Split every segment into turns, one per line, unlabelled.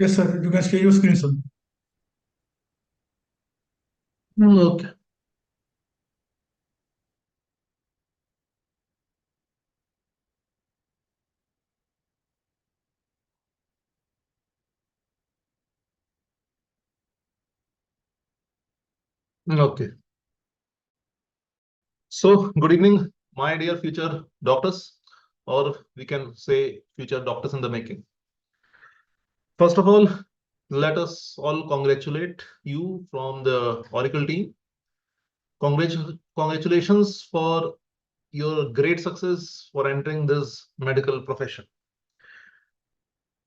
Yes, sir. You can share your screen, sir.
Okay. Okay. So, good evening, my dear future doctors, or we can say future doctors in the making. First of all, let us all congratulate you from the Auricle team. Congratulations for your great success for entering this medical profession.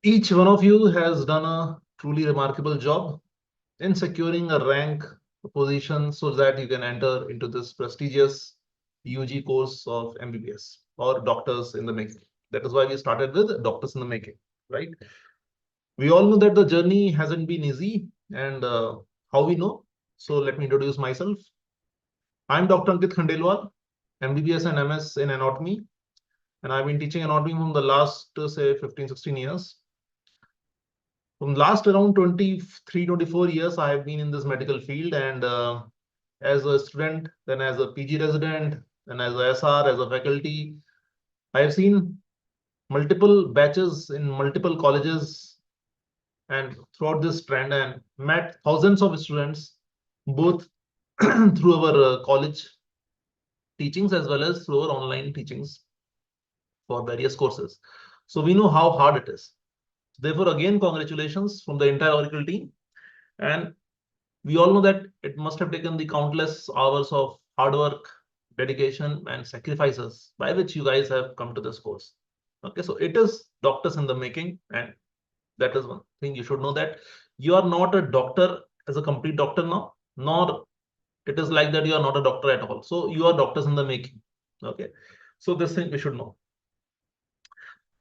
Each one of you has done a truly remarkable job in securing a rank, a position, so that you can enter into this prestigious UG course of MBBS or doctors in the making. That is why we started with doctors in the making, right? We all know that the journey hasn't been easy, and how we know? So let me introduce myself. I'm Dr. Ankit Khandelwal, MBBS and MS in anatomy, and I've been teaching anatomy from the last, say, 15, 16 years. From last around 23, 24 years, I have been in this medical field, and as a student, then as a PG resident, and as a SR, as a faculty, I have seen multiple batches in multiple colleges and throughout this trend and met thousands of students, both through our college teachings as well as through our online teachings for various courses. So we know how hard it is. Therefore, again, congratulations from the entire Oracle team. And we all know that it must have taken the countless hours of hard work, dedication, and sacrifices by which you guys have come to this course. Okay, so it is doctors in the making, and that is one thing you should know, that you are not a doctor as a complete doctor now, nor it is like that you are not a doctor at all. So you are doctors in the making. Okay, so this thing we should know.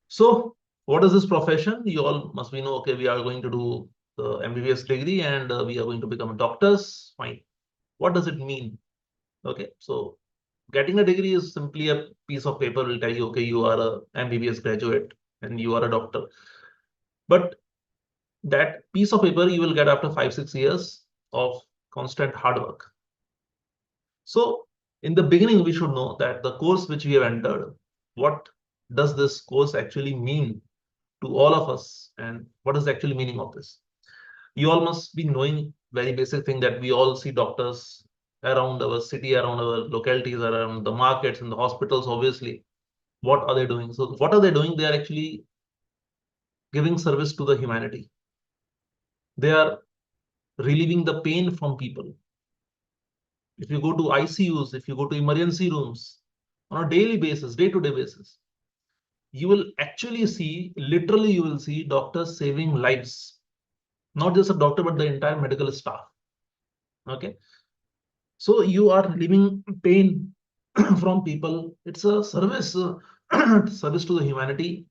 So what is this profession? You all must be know, okay, we are going to do the MBBS degree and we are going to become doctors. Fine. What does it mean? Okay, so getting a degree is simply a piece of paper will tell you, okay, you are a MBBS graduate and you are a doctor. But that piece of paper you will get after 5, 6 years of constant hard work. So in the beginning, we should know that the course which we have entered, what does this course actually mean to all of us, and what is the actual meaning of this? You all must be knowing very basic thing that we all see doctors around our city, around our localities, around the markets and the hospitals. Obviously, what are they doing? So what are they doing? They are actually giving service to the humanity. They are relieving the pain from people. If you go to ICUs, if you go to emergency rooms on a daily basis, day-to-day basis, you will actually see, literally, you will see doctors saving lives. Not just a doctor, but the entire medical staff. Okay. So you are relieving pain from people. It's a service, service to the humanity.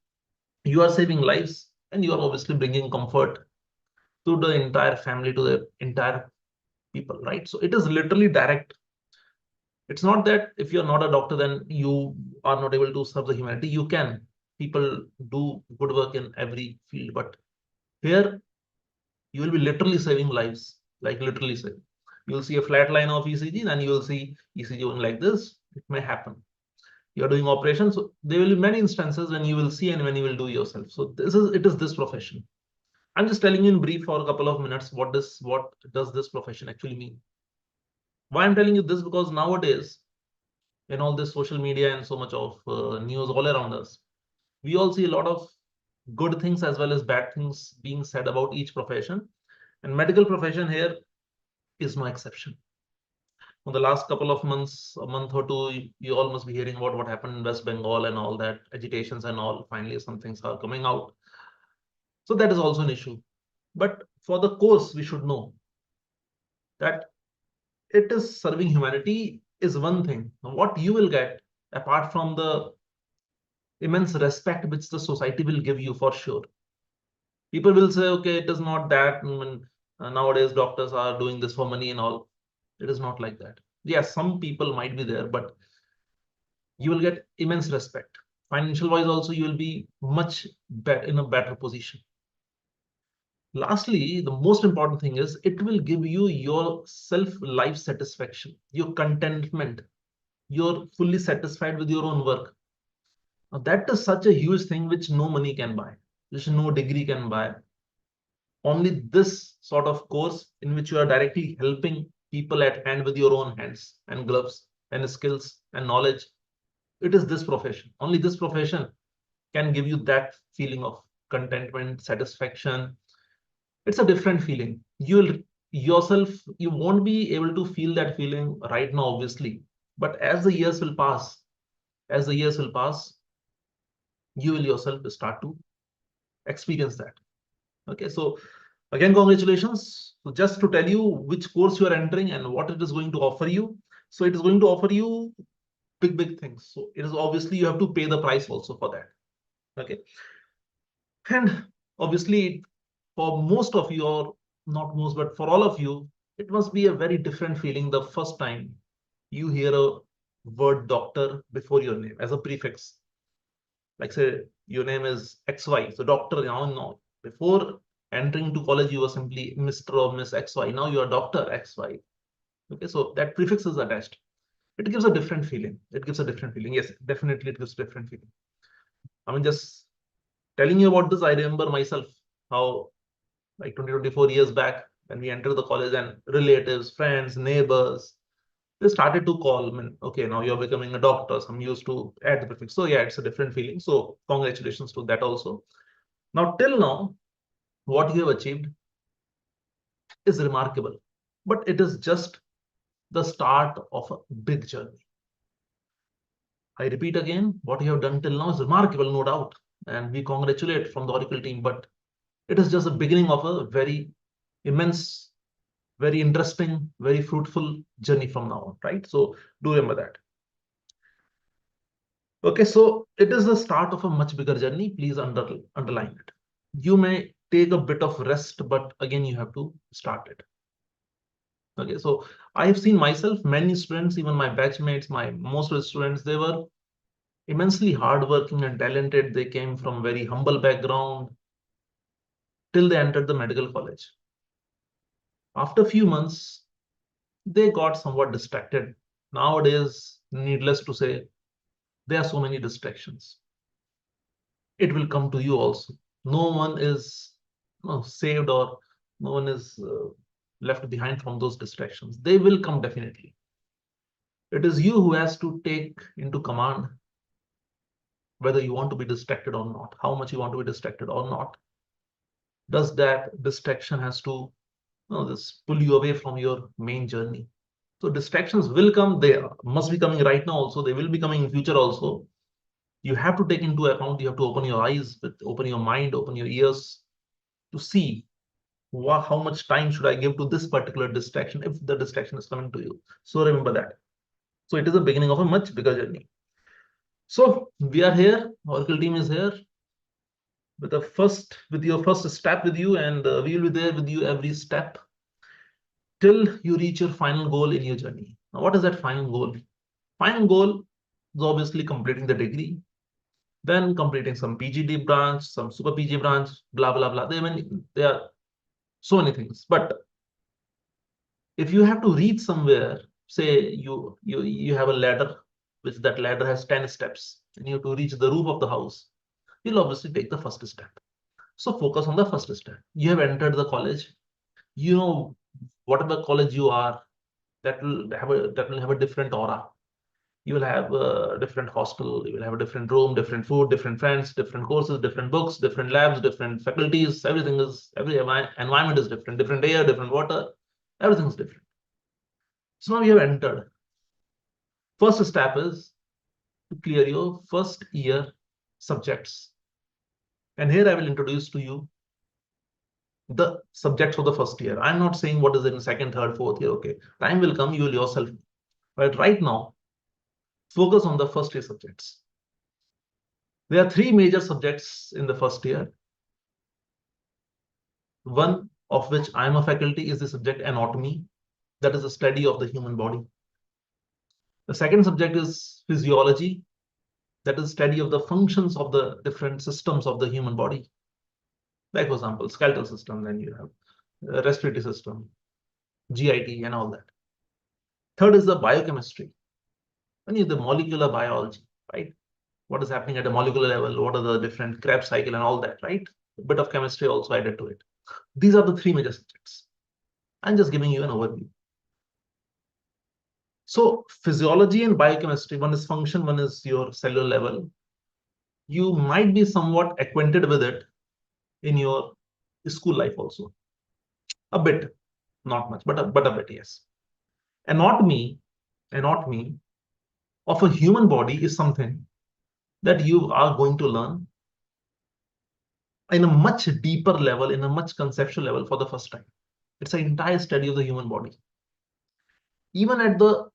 You are saving lives, and you are obviously bringing comfort to the entire family, to the entire people, right? So it is literally direct. It's not that if you're not a doctor, then you are not able to serve the humanity. You can. People do good work in every field, but here you will be literally saving lives, like literally saving. You'll see a flat line of ECG, and you will see ECG going like this. It may happen. You're doing operations, so there will be many instances when you will see and when you will do yourself. So it is this profession. I'm just telling you in brief for a couple of minutes what does this profession actually mean. Why I'm telling you this, because nowadays in all this social media and so much of news all around us, we all see a lot of good things as well as bad things being said about each profession, and medical profession here is no exception. For the last couple of months, a month or two, you all must be hearing about what happened in West Bengal and all that agitations and all. Finally, some things are coming out. So that is also an issue. But for the course, we should know that it is serving humanity is one thing. Now, what you will get apart from the immense respect which the society will give you, for sure. People will say, okay, it is not that. Nowadays, doctors are doing this for money and all. It is not like that. Yes, some people might be there, but you will get immense respect. Financial wise also, you will be much better in a better position. Lastly, the most important thing is it will give you your life satisfaction, your contentment. You're fully satisfied with your own work. Now, that is such a huge thing which no money can buy, which no degree can buy. Only this sort of course in which you are directly helping people at hand with your own hands and gloves and skills and knowledge. It is this profession. Only this profession can give you that feeling of contentment, satisfaction. It's a different feeling. You'll yourself, you won't be able to feel that feeling right now, obviously. But as the years will pass, as the years will pass, you will yourself start to experience that. Okay, so again, congratulations. So just to tell you which course you are entering and what it is going to offer you. So it is going to offer you big things. So it is obviously you have to pay the price also for that. Okay, and obviously for most of you, or not most, but for all of you, it must be a very different feeling the first time you hear a word doctor before your name as a prefix. Like say your name is XY, so doctor. Now, before entering to college, you were simply Mr. or Miss XY. Now you are Dr. XY. Okay, so that prefix is attached. It gives a different feeling. It gives a different feeling. Yes, definitely it gives a different feeling. I mean, just telling you about this, I remember myself how like 24 years back when we entered the college and relatives, friends, neighbors, they started to call me, okay, now you're becoming a doctor. So I'm used to add the prefix. So yeah, it's a different feeling. So congratulations to that also. Now, till now, what you have achieved is remarkable, but it is just the start of a big journey. I repeat again, what you have done till now is remarkable, no doubt. And we congratulate from the Auricle team, but it is just the beginning of a very immense, very interesting, very fruitful journey from now on, right? So do remember that. Okay, so it is the start of a much bigger journey. Please underline it. You may take a bit of rest, but again, you have to start it. Okay, so I have seen myself, many students, even my batchmates, my most of the students, they were immensely hardworking and talented. They came from very humble background till they entered the medical college. After a few months, they got somewhat distracted. Nowadays, needless to say, there are so many distractions. It will come to you also. No one is saved, or no one is left behind from those distractions. They will come definitely. It is you who has to take into command whether you want to be distracted or not, how much you want to be distracted or not. Does that distraction has to this pull you away from your main journey? So distractions will come. They must be coming right now also. They will be coming in future also. You have to take into account. You have to open your eyes, open your mind, open your ears to see how much time should I give to this particular distraction if the distraction is coming to you. So remember that. So it is the beginning of a much bigger journey. So we are here. Oracle team is here with your first step with you, and we will be there with you every step till you reach your final goal in your journey. Now, what is that final goal? Final goal is obviously completing the degree, then completing some PGD branch, some super PG branch, blah blah blah. There are so many things. But if you have to reach somewhere, say you have a ladder, which that ladder has 10 steps, and you have to reach the roof of the house, you'll obviously take the first step. So focus on the first step. You have entered the college. You know, whatever college you are, that will have a different aura. You will have a different hostel. You will have a different room, different food, different friends, different courses, different books, different labs, different faculties. Every environment is different. Different air, different water. Everything is different. So now you have entered. First step is to clear your first year subjects. And here I will introduce to you the subjects of the first year. I'm not saying what is in second, third, fourth year. Okay, time will come, you will yourself. But right now, focus on the first year subjects. There are three major subjects in the first year. One of which I am a faculty is the subject anatomy, that is the study of the human body. The second subject is physiology, that is study of the functions of the different systems of the human body. Like for example, skeletal system, then you have respiratory system, GIT, and all that. Third is the biochemistry. When you the molecular biology, right? What is happening at a molecular level? What are the different Krebs cycle and all that, right? A bit of chemistry also added to it. These are the three major subjects. I'm just giving you an overview. So physiology and biochemistry, one is function, one is your cellular level. You might be somewhat acquainted with it in your school life also. A bit, not much, but a bit, yes. Anatomy of a human body is something that you are going to learn in a much deeper level, in a much conceptual level for the first time. It's an entire study of the human body. Even at the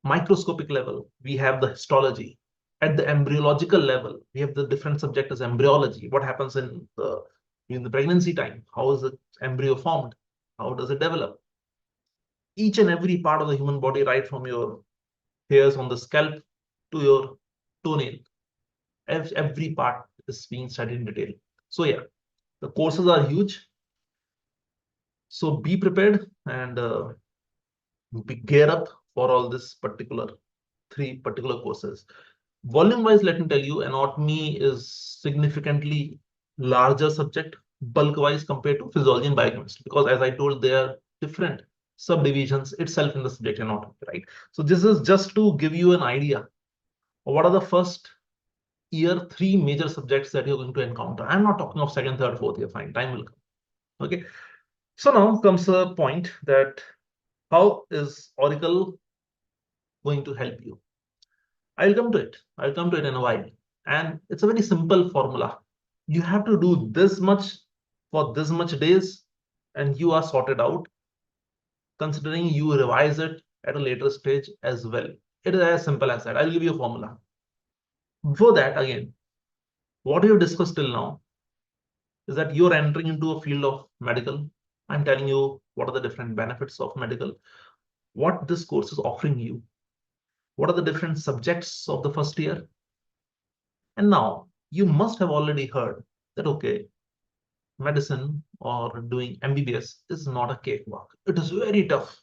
microscopic level, we have the histology. At the embryological level, we have the different subject as embryology. What happens in the pregnancy time? How is the embryo formed? How does it develop? Each and every part of the human body, right from your hairs on the scalp to your toenail, every part is being studied in detail. So yeah, the courses are huge. So be prepared and gear up for all this three particular courses. Volume wise, let me tell you, anatomy is significantly larger subject bulk wise compared to physiology and biochemistry, because as I told, they are different subdivisions itself in the subject anatomy, right? So this is just to give you an idea of what are the first year three major subjects that you're going to encounter. I'm not talking of second, third, fourth year, fine, time will come. Okay. So now comes a point that how is Auricle going to help you? I'll come to it. I'll come to it in a while. And it's a very simple formula. You have to do this much for this much days, and you are sorted out, considering you revise it at a later stage as well. It is as simple as that. I'll give you a formula. Before that, again, what we have discussed till now is that you're entering into a field of medical. I'm telling you what are the different benefits of medical, what this course is offering you, what are the different subjects of the first year. And now you must have already heard that, okay, medicine or doing MBBS is not a cakewalk. It is very tough.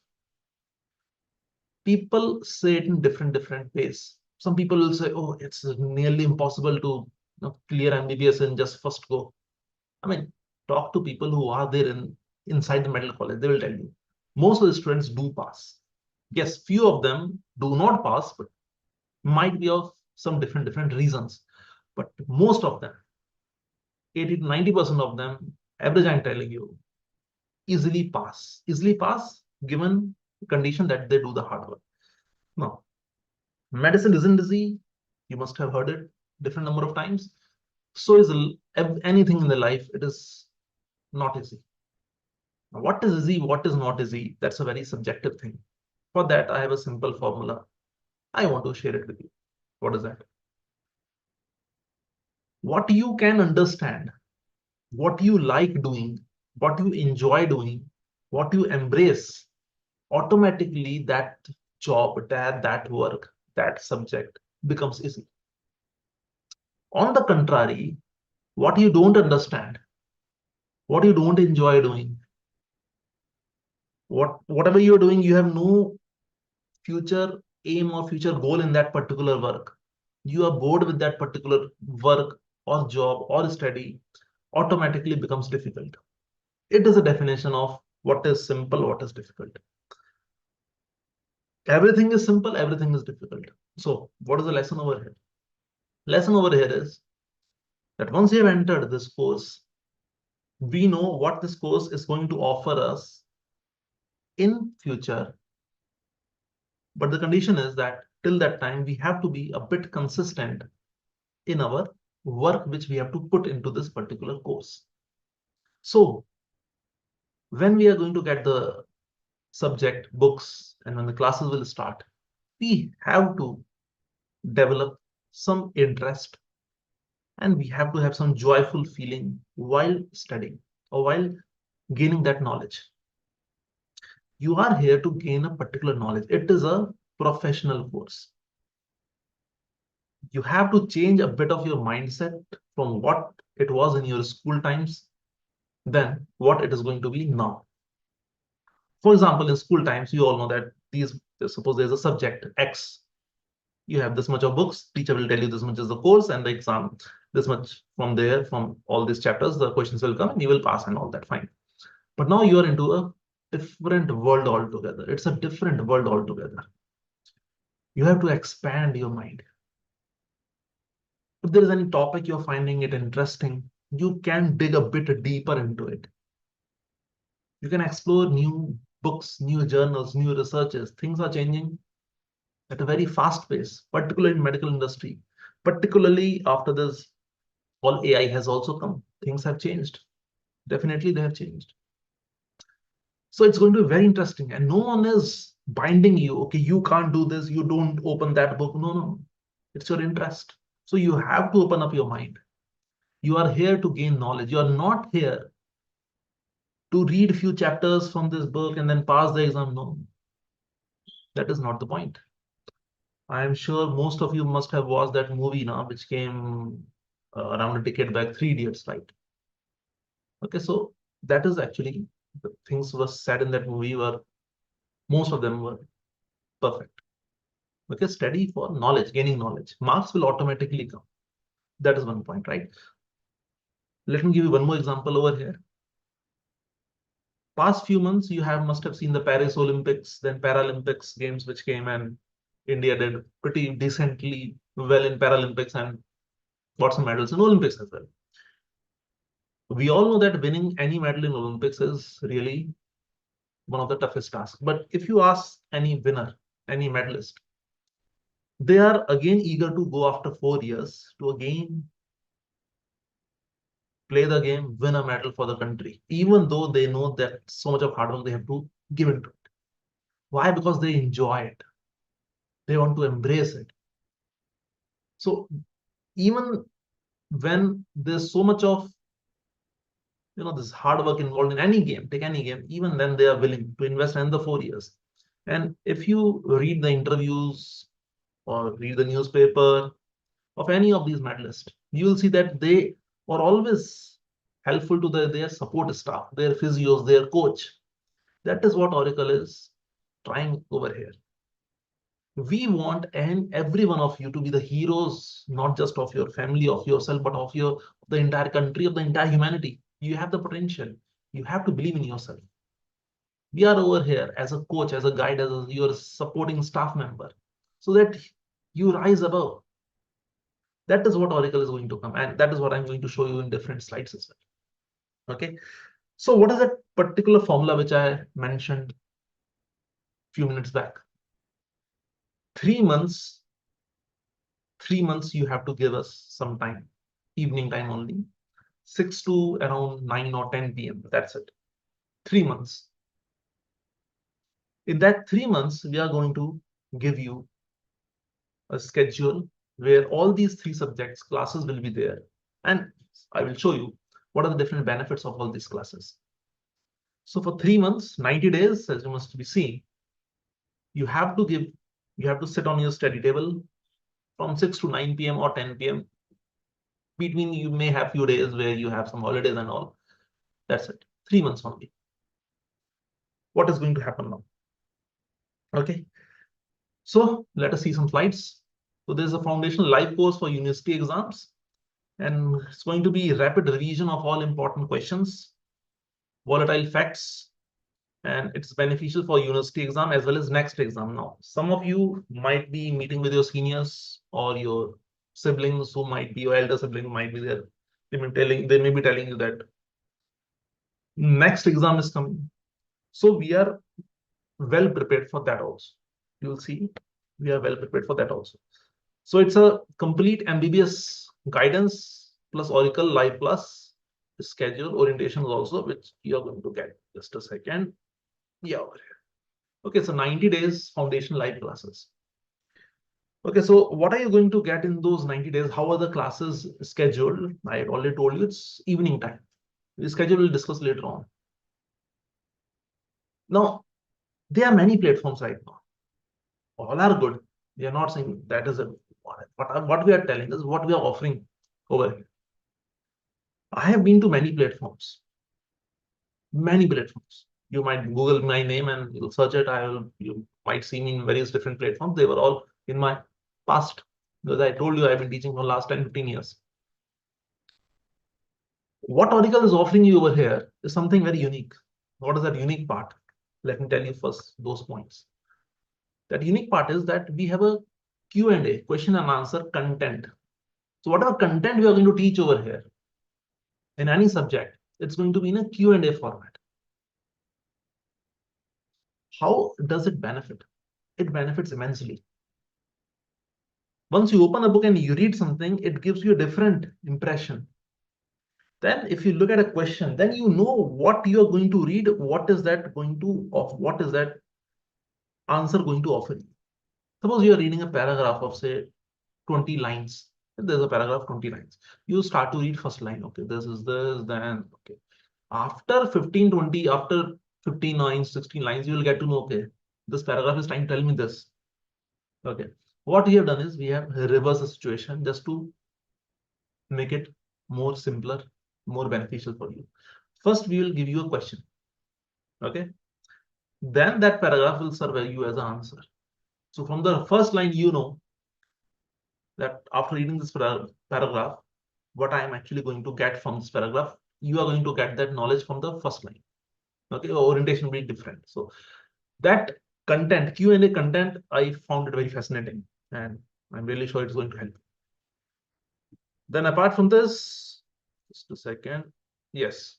People say it in different ways. Some people will say, oh, it's nearly impossible to clear MBBS in just first go. I mean, talk to people who are there inside the medical college. They will tell you most of the students do pass. Yes, few of them do not pass, but might be of some different reasons. But most of them, 80 to 90% of them, average I'm telling you, easily pass. Easily pass given condition that they do the hard work. Now, medicine isn't easy. You must have heard it different number of times. So is anything in the life. It is not easy. Now, what is easy, what is not easy? That's a very subjective thing. For that, I have a simple formula. I want to share it with you. What is that? What you can understand, what you like doing, what you enjoy doing, what you embrace, automatically that job, that work, that subject becomes easy. On the contrary, what you don't understand, what you don't enjoy doing, whatever you're doing, you have no future aim or future goal in that particular work. You are bored with that particular work or job or study, automatically becomes difficult. It is a definition of what is simple, what is difficult. Everything is simple, everything is difficult. So what is the lesson over here? Lesson over here is that once you have entered this course, we know what this course is going to offer us in future. But the condition is that till that time, we have to be a bit consistent in our work which we have to put into this particular course. So when we are going to get the subject books and when the classes will start, we have to develop some interest and we have to have some joyful feeling while studying or while gaining that knowledge. You are here to gain a particular knowledge. It is a professional course. you have to change a bit of your mindset from what it was in your school times than what it is going to be now. For example, in school times, you all know that suppose there's a subject X, you have this much of books, teacher will tell you this much is the course and the exam, this much from there, from all these chapters, the questions will come and you will pass and all that, fine. But now you are into a different world altogether. It's a different world altogether. You have to expand your mind. If there is any topic you're finding it interesting, you can dig a bit deeper into it. You can explore new books, new journals, new researches. Things are changing at a very fast pace, particularly in medical industry. Particularly after this, all AI has also come. Things have changed. Definitely they have changed. So it's going to be very interesting. And no one is binding you. Okay, you can't do this. You don't open that book. No, no. It's your interest. So you have to open up your mind. You are here to gain knowledge. You are not here to read a few chapters from this book and then pass the exam. No, that is not the point. I am sure most of you must have watched that movie now, which came around a decade back, Three Idiots, right? Okay, so that is actually the things were said in that movie were most of them were perfect. Okay, study for knowledge, gaining knowledge. Marks will automatically come. That is one point, right? Let me give you one more example over here. Past few months, you must have seen the Paris Olympics, then Paralympics games, which came, and India did pretty decently well in Paralympics and got some medals in Olympics as well. We all know that winning any medal in Olympics is really one of the toughest tasks. But if you ask any winner, any medalist, they are again eager to go after 4 years to again play the game, win a medal for the country, even though they know that so much of hard work they have to give into it. Why? Because they enjoy it. They want to embrace it. So even when there's so much of this hard work involved in any game, take any game, even then they are willing to invest another 4 years. And if you read the interviews or read the newspaper of any of these medalists, you will see that they are always helpful to their support staff, their physios, their coach. That is what Auricle is trying over here. We want every one of you to be the heroes, not just of your family, of yourself, but of the entire country, of the entire humanity. You have the potential. You have to believe in yourself. We are over here as a coach, as a guide, as your supporting staff member, so that you rise above. That is what Auricle is going to come, and that is what I'm going to show you in different slides as well. Okay. So what is that particular formula which I mentioned a few minutes back? 3 months. 3 months you have to give us some time, evening time only, 6 to around 9 or 10 p.m. That's it. 3 months. In that 3 months, we are going to give you a schedule where all these 3 subjects classes will be there, and I will show you what are the different benefits of all these classes. So for 3 months, 90 days, as you must be seeing, you have to sit on your study table from 6 to 9 p.m. or 10 p.m. Between you may have few days where you have some holidays and all. That's it. 3 months only. What is going to happen now? Okay. So let us see some slides. So there's a foundational live course for university exams, and it's going to be rapid revision of all important questions, volatile facts, and it's beneficial for university exam as well as next exam. Now, some of you might be meeting with your seniors or your siblings who might be your elder sibling might be there. They may be telling you that next exam is coming. So we are well prepared for that also. You'll see we are well prepared for that also. So it's a complete MBBS guidance plus Auricle Live Plus schedule orientations also, which you are going to get. Just a second. Yeah, over here. Okay, so 90 days foundation live classes. Okay, so what are you going to get in those 90 days? How are the classes scheduled? I already told you it's evening time. The schedule we'll discuss later on. Now, there are many platforms right now. All are good. We are not saying that is a what we are telling is what we are offering over here. I have been to many platforms. Many platforms. You might Google my name and you'll search it. You might see me in various different platforms. They were all in my past. Because I told you I've been teaching for the last 10, 15 years. What Auricle is offering you over here is something very unique. What is that unique part? Let me tell you first those points. That unique part is that we have a Q&A, question and answer content. So whatever content we are going to teach over here in any subject, it's going to be in a Q&A format. How does it benefit? It benefits immensely. Once you open a book and you read something, it gives you a different impression. Then if you look at a question, then you know what you are going to read, what is that answer going to offer you. Suppose you are reading a paragraph of say 20 lines. There's a paragraph 20 lines. You start to read first line. Okay, this is this, then okay. After 15, 20, after 15 lines, 16 lines, you will get to know, okay, this paragraph is trying to tell me this. Okay. What we have done is we have reversed the situation just to make it more simpler, more beneficial for you. First, we will give you a question. Okay. Then that paragraph will serve you as an answer. So from the first line, you know that after reading this paragraph, what I am actually going to get from this paragraph, you are going to get that knowledge from the first line. Okay, orientation will be different. So that content, Q&A content, I found it very fascinating, and I'm really sure it's going to help. Then apart from this, just a second. Yes.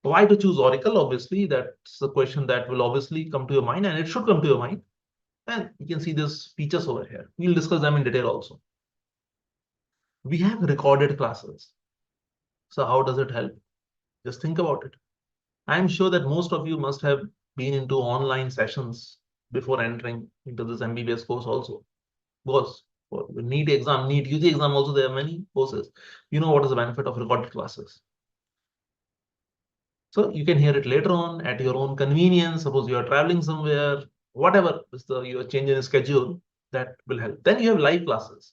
Why to choose Auricle? Obviously, that's the question that will obviously come to your mind, and it should come to your mind. And you can see these features over here. We'll discuss them in detail also. We have recorded classes. So how does it help? Just think about it. I'm sure that most of you must have been into online sessions before entering into this MBBS course also. Because for the NEET exam, NEET UG exam also, there are many courses. You know what is the benefit of recorded classes. So you can hear it later on at your own convenience. Suppose you are traveling somewhere, whatever is your change in schedule, that will help. Then you have live classes.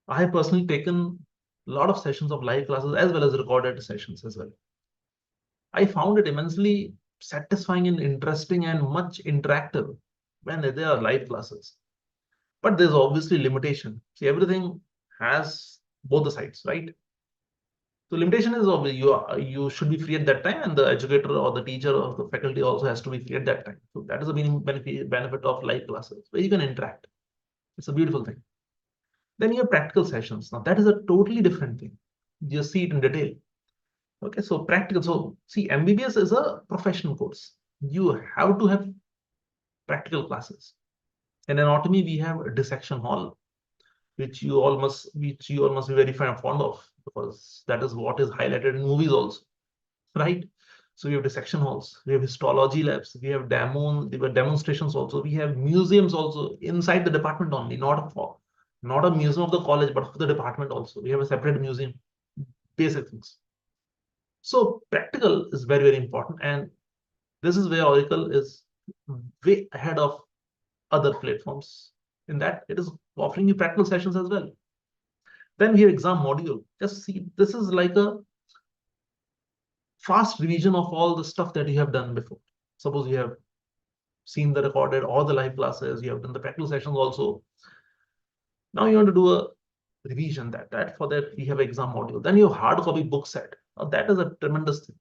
I have personally taken a lot of sessions of live classes as well as recorded sessions as well. I found it immensely satisfying and interesting and much interactive when there are live classes. But there's obviously limitation. See, everything has both the sides, right? So limitation is obvious. You should be free at that time, and the educator or the teacher or the faculty also has to be free at that time. So that is the benefit of live classes, where you can interact. It's a beautiful thing. Then you have practical sessions. Now that is a totally different thing. You see it in detail. Okay, so practical. So see, MBBS is a professional course. You have to have practical classes. In anatomy, we have a dissection hall, which you all must be very fond of, because that is what is highlighted in movies also, right? So we have dissection halls, we have histology labs, we have demonstrations also, we have museums also inside the department only, not a museum of the college, but for the department also. We have a separate museum, basic things. So practical is very, very important, and this is where Auricle is way ahead of other platforms, in that it is offering you practical sessions as well. Then we have exam module. Just see, this is like a fast revision of all the stuff that you have done before. Suppose you have seen the recorded or the live classes, you have done the practical sessions also. Now you want to do a revision. For that we have exam module. Then you have hard copy book set. Now that is a tremendous thing.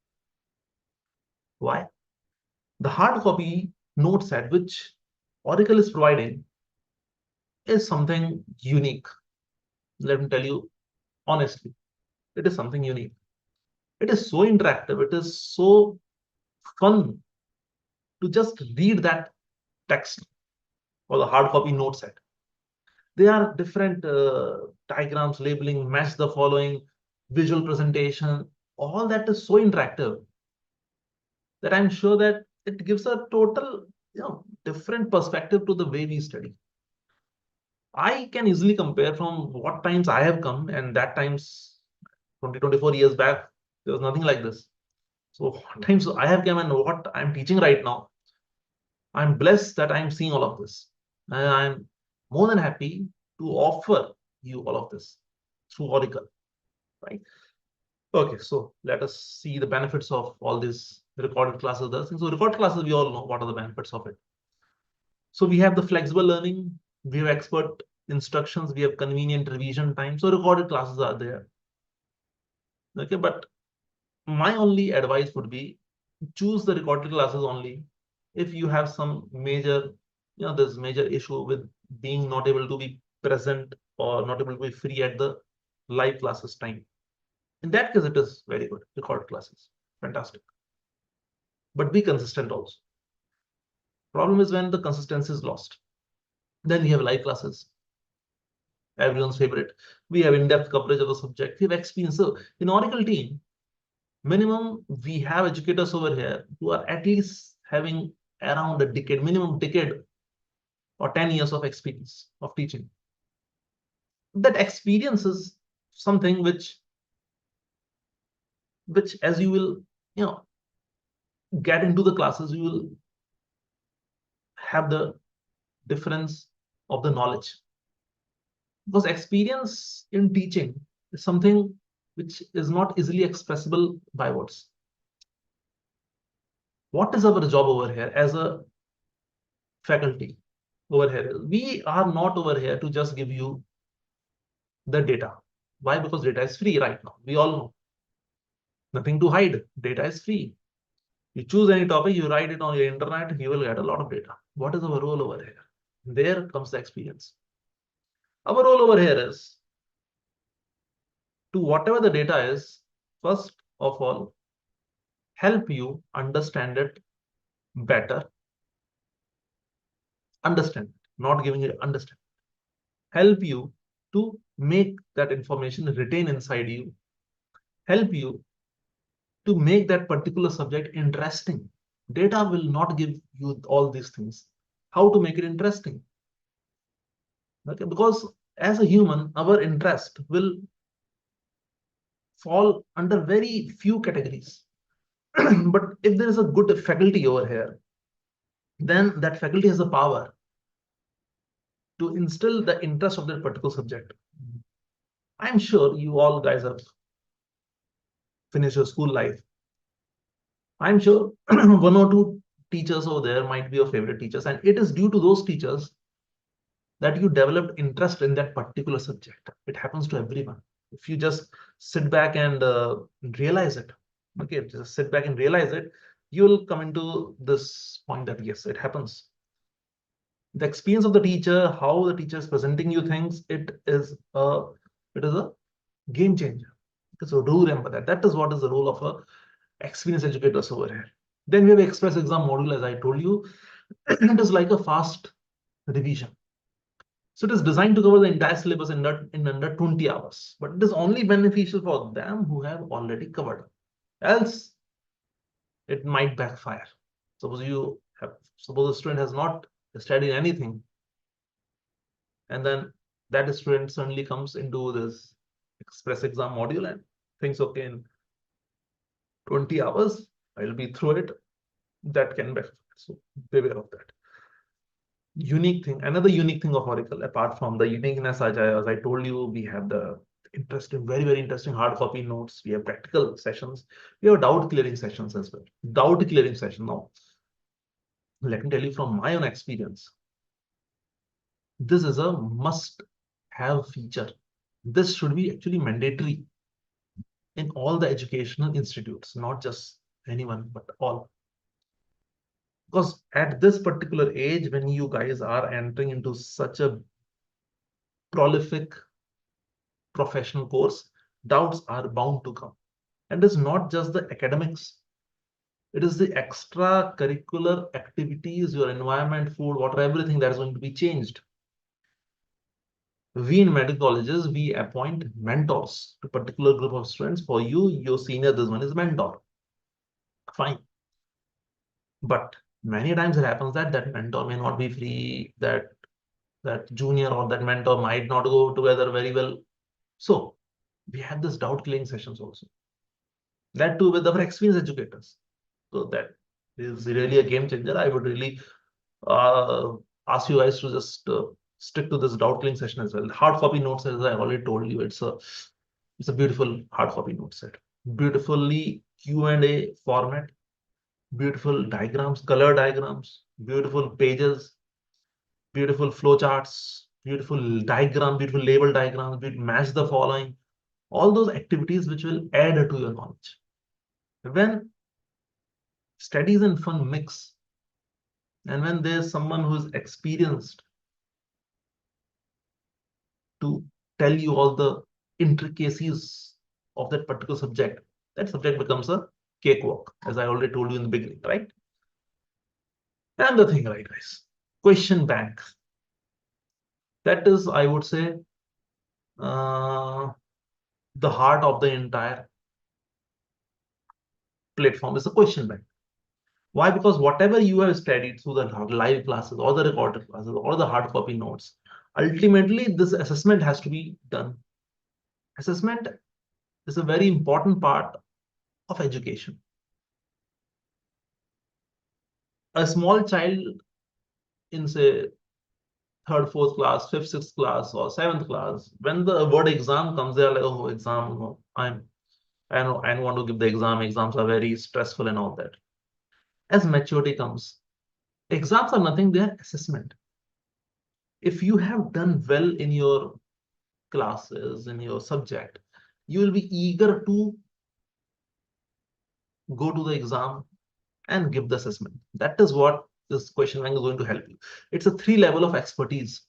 Why? The hard copy note set which Auricle is providing is something unique. Let me tell you honestly, it is something unique. It is so interactive. It is so fun to just read that text or the hard copy note set. There are different diagrams, labeling, match the following, visual presentation. All that is so interactive that I'm sure that it gives a total, different perspective to the way we study. I can easily compare from what times I have come, and that times 24 years back, there was nothing like this. So what times I have come and what I'm teaching right now, I'm blessed that I'm seeing all of this. And I'm more than happy to offer you all of this through Auricle, right? Okay, so let us see the benefits of all these recorded classes. So recorded classes, we all know what are the benefits of it. So we have the flexible learning, we have expert instructions, we have convenient revision time. So recorded classes are there. Okay, but my only advice would be choose the recorded classes only if you have some major, there's major issue with being not able to be present or not able to be free at the live classes time. In that case, it is very good. Recorded classes, fantastic. But be consistent also. Problem is when the consistency is lost. Then we have live classes, everyone's favorite. We have in-depth coverage of the subject. We have experience. So in Oracle team, minimum we have educators over here who are at least having around a decade, minimum decade or 10 years of experience of teaching. That experience is something which as you will get into the classes, you will have the difference of the knowledge, because experience in teaching is something which is not easily expressible by words. What is our job over here as a faculty over here? We are not over here to just give you the data. Why? Because data is free right now. We all know. Nothing to hide. Data is free. You choose any topic, you write it on your internet, you will get a lot of data. What is our role over here? There comes the experience. Our role over here is to whatever the data is, first of all, help you understand it better. Understand, not giving it, understand. Help you to make that information retain inside you. Help you to make that particular subject interesting. Data will not give you all these things. How to make it interesting? Okay, because as a human, our interest will fall under very few categories. But if there is a good faculty over here, then that faculty has the power to instill the interest of that particular subject. I'm sure you all guys have finished your school life. I'm sure one or two teachers over there might be your favorite teachers, and it is due to those teachers that you developed interest in that particular subject. It happens to everyone. If you just sit back and realize it, okay, just sit back and realize it, you will come into this point that yes, it happens. The experience of the teacher, how the teacher is presenting you things, it is a game changer. So do remember that. That is what is the role of a experienced educators over here. Then we have express exam module, as I told you. It is like a fast revision. So it is designed to cover the entire syllabus in under 20 hours, but it is only beneficial for them who have already covered. Else, it might backfire. Suppose a student has not studied anything, and then that student suddenly comes into this express exam module and thinks, okay, in 20 hours, I'll be through it. That can backfire. So beware of that. Another unique thing of Oracle, apart from the uniqueness, as I told you, we have the interesting, very, very interesting hard copy notes. We have practical sessions. We have doubt clearing sessions as well. Doubt clearing session. Now, let me tell you from my own experience, this is a must-have feature. This should be actually mandatory in all the educational institutes, not just anyone, but all. Because at this particular age, when you guys are entering into such a prolific professional course, doubts are bound to come. And it's not just the academics. It is the extracurricular activities, your environment, food, water, everything that is going to be changed. We in medical colleges, we appoint mentors to a particular group of students. For you, your senior, this one is mentor. Fine. But many times it happens that that mentor may not be free, that junior or that mentor might not go together very well. So we have this doubt clearing sessions also. That too with our experienced educators. So that is really a game changer. I would really ask you guys to just stick to this doubt clearing session as well. Hard copy notes, as I already told you, it's a beautiful hard copy note set, beautifully Q&A format, beautiful diagrams, color diagrams, beautiful pages, beautiful flowcharts, beautiful diagram, beautiful label diagrams, match the following, all those activities which will add to your knowledge. When studies and fun mix, and when there's someone who's experienced to tell you all the intricacies of that particular subject, that subject becomes a cakewalk, as I already told you in the beginning, right? And the thing, right, guys, question bank. That is, I would say, the heart of the entire platform is a question bank. Why? Because whatever you have studied through the live classes or the recorded classes or the hard copy notes, ultimately this assessment has to be done. Assessment is a very important part of education. A small child in, say, third, fourth class, fifth, sixth class, or seventh class, when the word exam comes, they're like, oh, exam, no, I don't want to give the exam. Exams are very stressful and all that. As maturity comes, exams are nothing, they're assessment. If you have done well in your classes, in your subject, you will be eager to go to the exam and give the assessment. That is what this question bank is going to help you. It's a 3 level of expertise.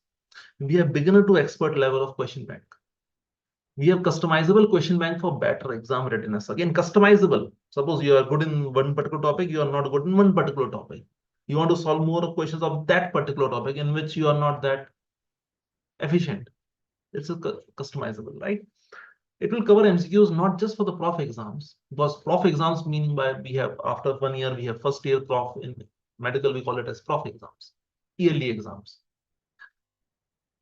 We have beginner to expert level of question bank. We have customizable question bank for better exam readiness. Again, customizable. Suppose you are good in one particular topic, you are not good in one particular topic. You want to solve more questions of that particular topic in which you are not that efficient. It's a customizable, right? It will cover MCQs not just for the prof exams, because prof exams meaning by we have after 1 year, we have first year prof in medical, we call it as prof exams, yearly exams.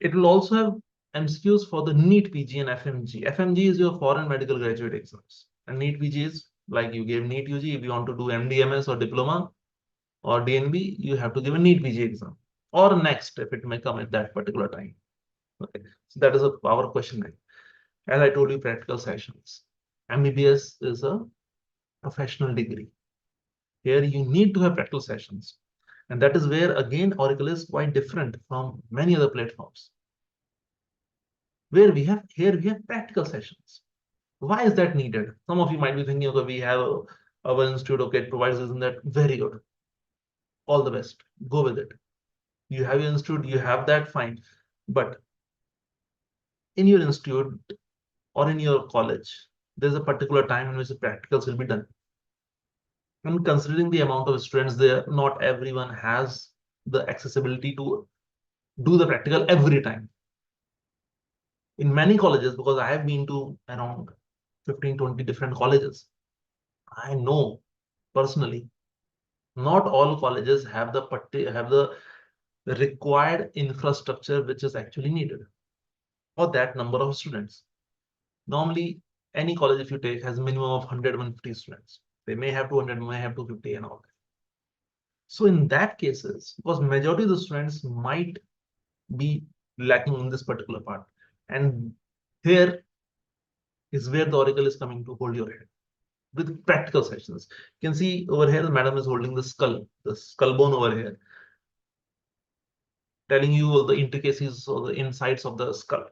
It will also have MCQs for the NEET PG and FMG. FMG is your foreign medical graduate exams. And NEET PG is like you gave NEET UG. If you want to do MDMS or diploma or DNB, you have to give a NEET PG exam. Or next, if it may come at that particular time. Okay, so that is a power question bank. As I told you, practical sessions. MBBS is a professional degree. Here you need to have practical sessions. And that is where, again, Auricle is quite different from many other platforms. Where we have practical sessions. Why is that needed? Some of you might be thinking, okay, we have our institute, okay, it provides this and that. Very good. All the best. Go with it. You have your institute, you have that, fine. But in your institute or in your college, there's a particular time in which the practicals will be done. And considering the amount of students there, not everyone has the accessibility to do the practical every time. In many colleges, because I have been to around 15-20 different colleges, I know personally, not all colleges have the required infrastructure which is actually needed for that number of students. Normally, any college, if you take, has a minimum of 100-150 students. They may have 200, may have 250 and all that. So in that cases, because majority of the students might be lacking in this particular part. And here is where the Auricle is coming to hold your hand with practical sessions. You can see over here, the madam is holding the skull bone over here, telling you all the intricacies or the insights of the skull.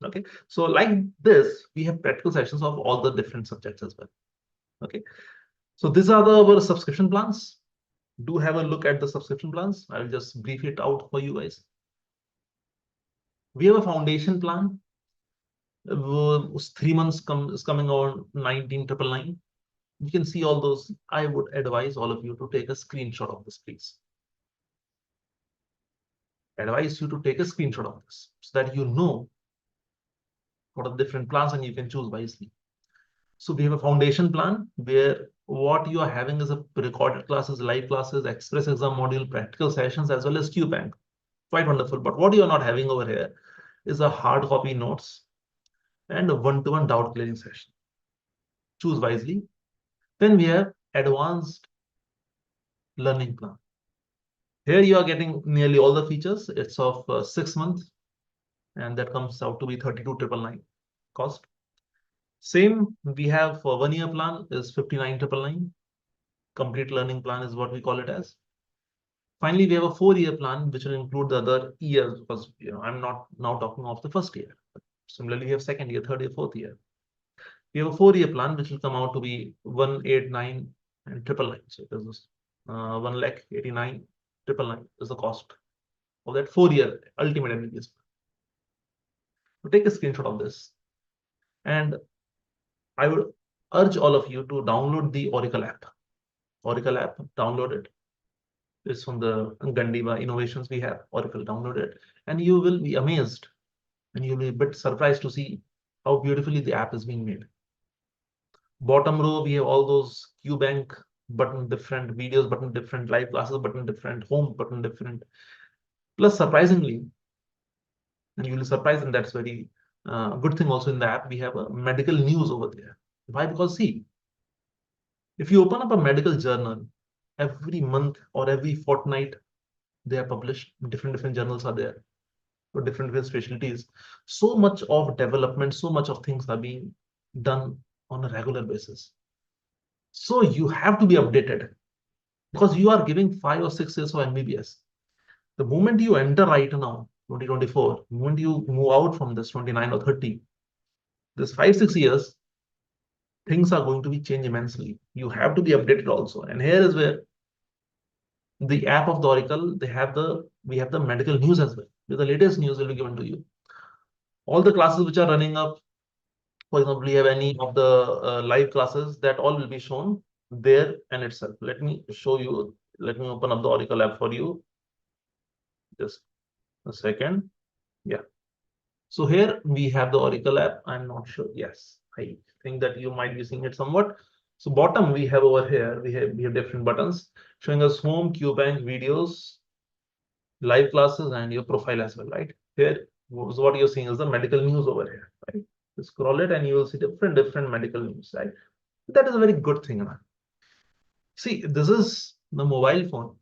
Okay, so like this, we have practical sessions of all the different subjects as well. Okay, so these are our subscription plans. Do have a look at the subscription plans. I'll just brief it out for you guys. We have a foundation plan. 3 months is coming on 19,999. You can see all those. I would advise all of you to take a screenshot of this, please. Advise you to take a screenshot of this so that you know what are the different plans and you can choose wisely. So we have a foundation plan where what you are having is a recorded classes, live classes, express exam module, practical sessions, as well as Q bank. Quite wonderful. But what you are not having over here is a hard copy notes and a one-to-one doubt clearing session. Choose wisely. Then we have advanced learning plan. Here you are getting nearly all the features. It's of 6 months, and that comes out to be 32,999 cost. Same we have for 1 year plan is 59,999. Complete learning plan is what we call it as. Finally, we have a 4-year plan which will include the other years, because I'm not now talking of the first year. Similarly, we have second year, third year, fourth year. We have a 4-year plan which will come out to be 189 and 999. So it is 1,89,999 is the cost of that 4-year ultimate MBBS. So take a screenshot of this, and I would urge all of you to download the Auricle app. Auricle app, download it. It's from the Gandiva innovations we have. Auricle, download it, and you will be amazed, and you'll be a bit surprised to see how beautifully the app is being made. Bottom row, we have all those QBank button, different videos button, different live classes button, different home button, different. Plus, surprisingly, and you'll be surprised, and that's very good thing also in the app, we have a medical news over there. Why? Because see, if you open up a medical journal, every month or every fortnight, they are published. Different journals are there for different specialties. So much of development, so much of things are being done on a regular basis. So you have to be updated, because you are giving 5 or 6 years of MBBS. The moment you enter right now, 2024, the moment you move out from this 29 or 30, this 5-6 years, things are going to be changed immensely. You have to be updated also. And here is where the app of the Auricle, we have the medical news as well. The latest news will be given to you. All the classes which are running up, for example, we have any of the live classes, that all will be shown there in itself. Let me show you. Let me open up the Auricle app for you. Just a second. Yeah. So here we have the Auricle app. I'm not sure. Yes, I think that you might be seeing it somewhat. So bottom we have over here, we have different buttons showing us home, QBank, videos, live classes, and your profile as well, right? Here, what you're seeing is the medical news over here, right? You scroll it and you will see different medical news, right? That is a very good thing, man. See, this is the mobile phone.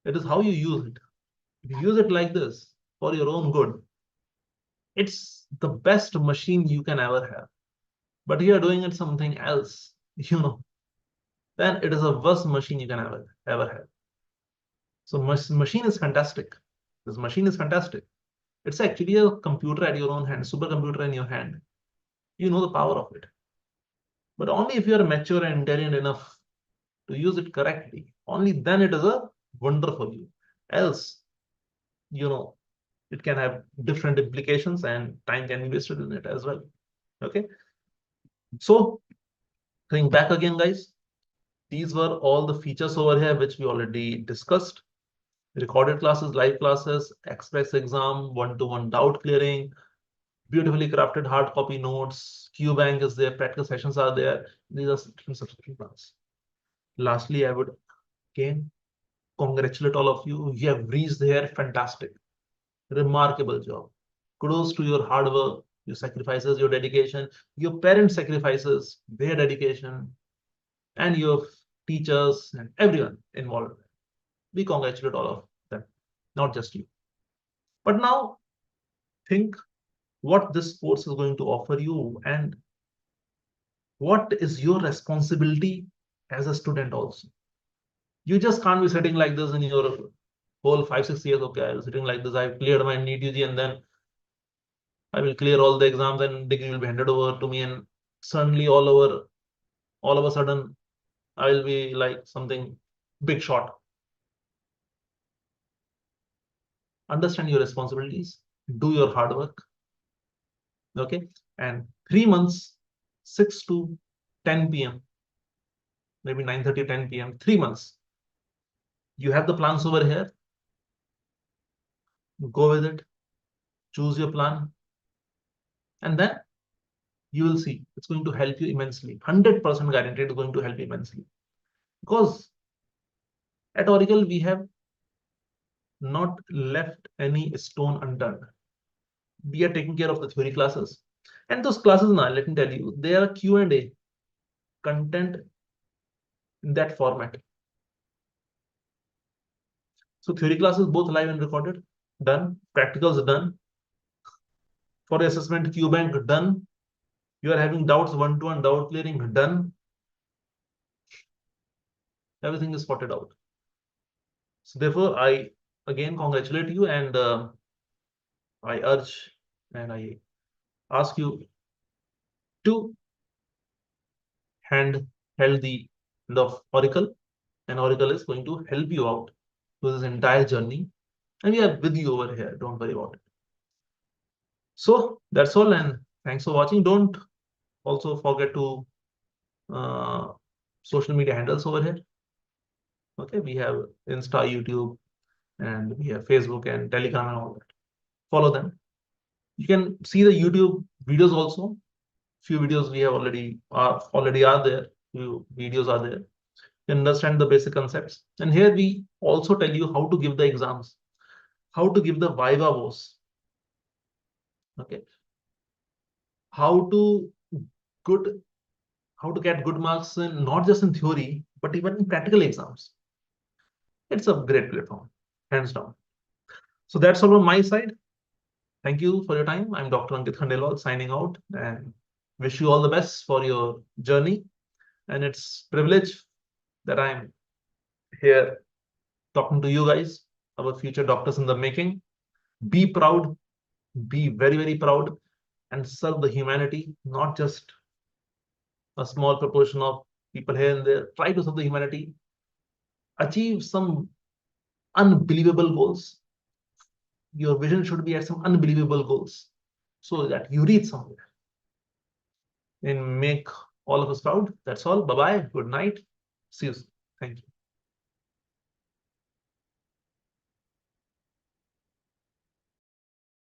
It is how you use it. If you use it like this for your own good, it's the best machine you can ever have. But you are doing it something else, then it is a worst machine you can ever have. So machine is fantastic. This machine is fantastic. It's actually a computer at your own hand, supercomputer in your hand. You know the power of it. But only if you are mature and intelligent enough to use it correctly, only then it is a wonder for you. Else, it can have different implications and time can be wasted in it as well. Okay. So going back again, guys, these were all the features over here which we already discussed. Recorded classes, live classes, express exam, one-to-one doubt clearing, beautifully crafted hard copy notes, QBank is there, practical sessions are there. These are different subscription plans. Lastly, I would again congratulate all of you. You have reached there. Fantastic. Remarkable job. Kudos to your hard work, your sacrifices, your dedication, your parents' sacrifices, their dedication, and your teachers and everyone involved. We congratulate all of them, not just you. But now think what this course is going to offer you and what is your responsibility as a student also. You just can't be sitting like this in your whole 5-6 years. Okay, I'm sitting like this. I've cleared my NEET UG and then I will clear all the exams and degree will be handed over to me, and suddenly all of a sudden I will be like something big shot. Understand your responsibilities, do your hard work. Okay, and 3 months, 6 to 10 p.m., maybe 9:30, 10 p.m., 3 months. You have the plans over here. Go with it, choose your plan, and then you will see it's going to help you immensely. 100% guaranteed it's going to help you immensely. Because at Auricle, we have not left any stone unturned. We are taking care of the theory classes. And those classes now, let me tell you, they are Q&A content in that format. So theory classes both live and recorded, done. Practicals done. For assessment, QBank done. You are having doubts, one-to-one doubt clearing done. Everything is sorted out. So therefore, I again congratulate you, and I urge and I ask you to held the hand of Oracle, and Oracle is going to help you out through this entire journey, and we are with you over here. Don't worry about it. So that's all, and thanks for watching. Don't also forget to social media handles over here. Okay, we have Insta, YouTube, and we have Facebook and Telegram and all that. Follow them. You can see the YouTube videos also. Few videos we have already are there. Few videos are there. You understand the basic concepts. And here we also tell you how to give the exams, how to give the Viva voce. Okay, how to get good marks in not just in theory but even in practical exams. It's a great platform, hands down. So that's all on my side. Thank you for your time. I'm Dr. Ankit Khandelwal signing out, and wish you all the best for your journey. And it's privilege that I'm here talking to you guys, our future doctors in the making. Be proud, be very, very proud, and serve the humanity, not just a small proportion of people here and there. Try to serve the humanity, achieve some unbelievable goals. Your vision should be at some unbelievable goals so that you reach somewhere and make all of us proud. That's all. Bye bye. Good night. See you soon. Thank you.